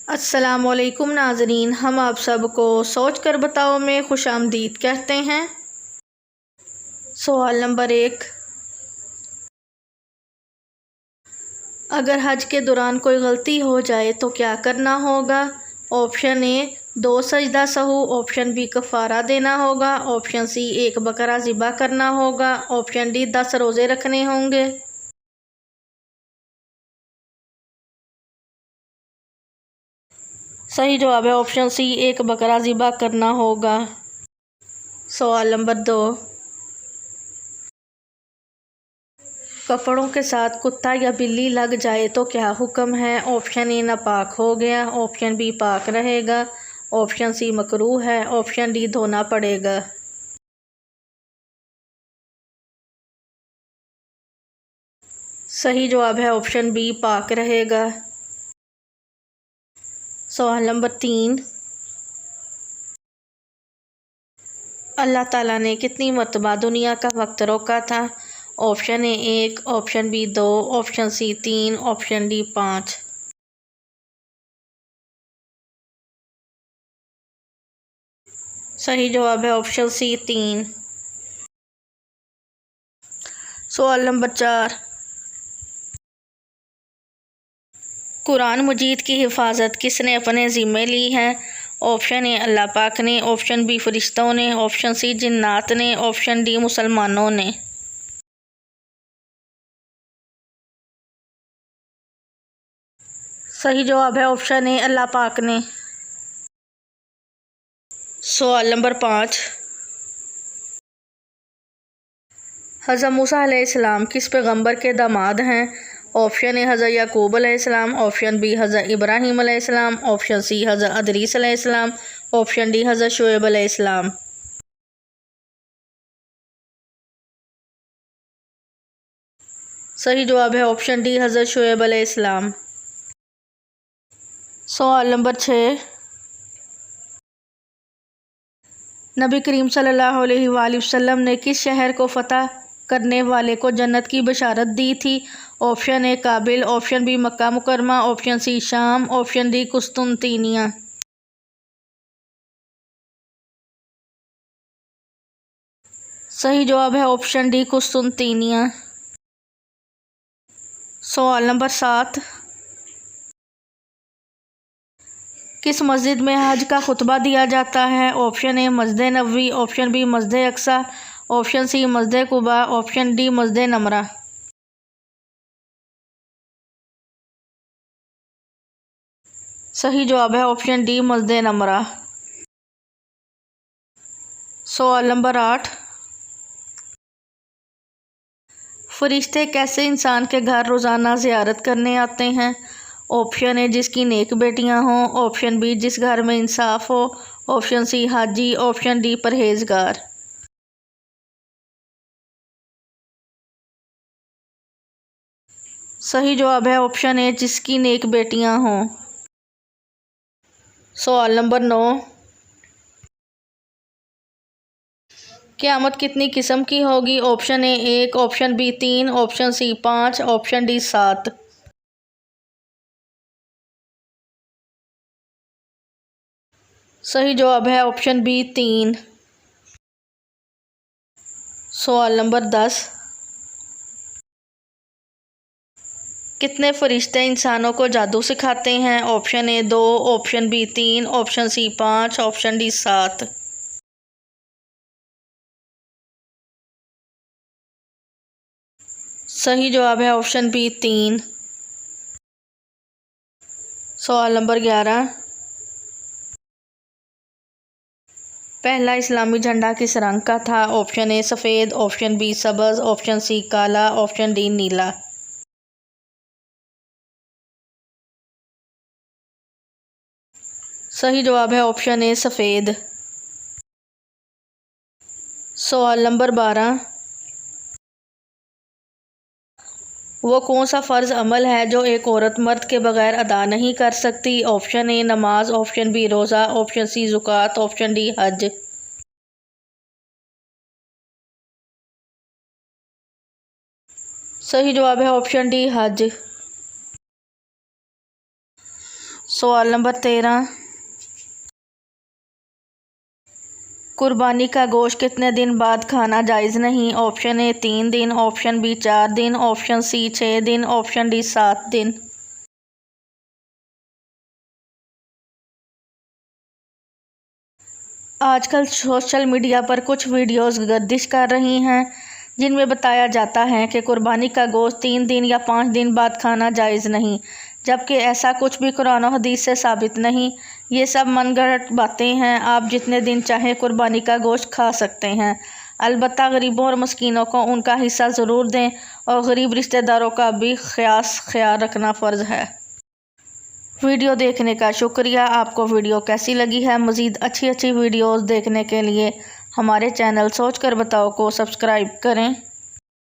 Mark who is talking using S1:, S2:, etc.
S1: अस्सलामुअलैकुम नाज़रीन, हम आप सबको सोच कर बताओ में खुशामदीद कहते हैं। सवाल नंबर 1, अगर हज के दौरान कोई गलती हो जाए तो क्या करना होगा? ऑप्शन ए 2 सजदा सहू, ऑप्शन बी कफ़ारा देना होगा, ऑप्शन सी 1 बकरा ज़िबा करना होगा, ऑप्शन डी 10 रोज़े रखने होंगे। सही जवाब है ऑप्शन सी 1 बकरा ज़िबा करना होगा। सवाल नंबर 2, कपड़ों के साथ कुत्ता या बिल्ली लग जाए तो क्या हुक्म है? ऑप्शन ए नापाक हो गया, ऑप्शन बी पाक रहेगा, ऑप्शन सी मकरूह है, ऑप्शन डी धोना पड़ेगा। सही जवाब है ऑप्शन बी पाक रहेगा। सवाल नंबर 3, अल्लाह ताला ने कितनी मरतबा दुनिया का वक्त रोका था? Option A 1, option B 2, option C 3, option D 5। सही जवाब है ऑप्शन सी 3। सवाल नंबर 4, कुरान मजीद की हिफाजत किसने अपने ज़िम्मे ली है? ऑप्शन ए अल्लाह पाक ने, ऑप्शन बी फरिश्तों ने, ऑप्शन सी जिन्नात ने, ऑप्शन डी मुसलमानों ने। सही जवाब है ऑप्शन ए अल्लाह पाक ने। सवाल नंबर 5, हज़रत मूसा अलैहिस्सलाम किस पैगंबर के दामाद हैं? ऑप्शन ए हज़रत याकूब अलैहिस्सलाम, ऑप्शन बी हज़रत इब्राहीम अलैहिस्सलाम, ऑप्शन सी हज़रत अदरीस अलैहिस्सलाम, ऑप्शन डी हज़रत शुएब अलैहिस्सलाम। सही जवाब है ऑप्शन डी हज़रत शुएब अलैहिस्सलाम। सवाल नंबर 6, नबी करीम सल्लल्लाहु अलैहि वसल्लम ने किस शहर को फ़तह करने वाले को जन्नत की बशारत दी थी? ऑप्शन ए काबिल, ऑप्शन बी मक्का मुकरमा, ऑप्शन सी शाम, ऑप्शन डी कुस्तुनतीनिया। सही जवाब है ऑप्शन डी कुस्तुनतीनिया। सवाल नंबर 7, किस मस्जिद में हज का खुतबा दिया जाता है? ऑप्शन ए मस्जिद नबवी, ऑप्शन बी मस्जिद अक्सा, ऑप्शन सी मस्जिद कुबा, ऑप्शन डी मस्जिद नमरा। सही जवाब है ऑप्शन डी मस्जिद नमरा। सवाल नंबर 8, फरिश्ते कैसे इंसान के घर रोज़ाना ज़ियारत करने आते हैं? ऑप्शन ए जिसकी नेक बेटियां हों, ऑप्शन बी जिस घर में इंसाफ हो, ऑप्शन सी हाजी, ऑप्शन डी परहेजगार। सही जवाब है ऑप्शन ए जिसकी नेक बेटियां हों। सवाल नंबर 9, क़यामत कितनी किस्म की होगी? Option A 1, option B 3, option C 5, option D 7। सही जवाब है ऑप्शन बी 3। सवाल नंबर 10, कितने फरिश्ते इंसानों को जादू सिखाते हैं? Option A 2, option B 3, option C 5, option D 7। सही जवाब है ऑप्शन बी 3। सवाल नंबर 11, पहला इस्लामी झंडा किस रंग का था? ऑप्शन ए सफ़ेद, ऑप्शन बी सब्ज़, ऑप्शन सी काला, ऑप्शन डी नीला। सही जवाब है ऑप्शन ए सफ़ेद। सवाल नंबर 12, वो कौन सा फ़र्ज़ अमल है जो एक औरत मर्द के बगैर अदा नहीं कर सकती? ऑप्शन ए नमाज, ऑप्शन बी रोज़ा, ऑप्शन सी ज़ुकात, ऑप्शन डी हज। सही जवाब है ऑप्शन डी हज। सवाल नंबर 13, कुर्बानी का गोश्त कितने दिन बाद खाना जायज़ नहीं? ऑप्शन ए 3 दिन, ऑप्शन बी 4 दिन, ऑप्शन सी 6 दिन, ऑप्शन डी 7 दिन। आजकल सोशल मीडिया पर कुछ वीडियोस गर्दिश कर रही हैं जिनमें बताया जाता है कि कुर्बानी का गोश्त 3 दिन या 5 दिन बाद खाना जायज़ नहीं, जबकि ऐसा कुछ भी कुरान और हदीस से साबित नहीं। ये सब मनगढ़ंत बातें हैं। आप जितने दिन चाहें कुर्बानी का गोश्त खा सकते हैं, अलबत्ता गरीबों और मस्कीनों को उनका हिस्सा ज़रूर दें और गरीब रिश्तेदारों का भी ख़ास ख्याल रखना फ़र्ज़ है। वीडियो देखने का शुक्रिया। आपको वीडियो कैसी लगी है? मज़ीद अच्छी वीडियोज़ देखने के लिए हमारे चैनल सोच कर बताओ को सब्सक्राइब करें।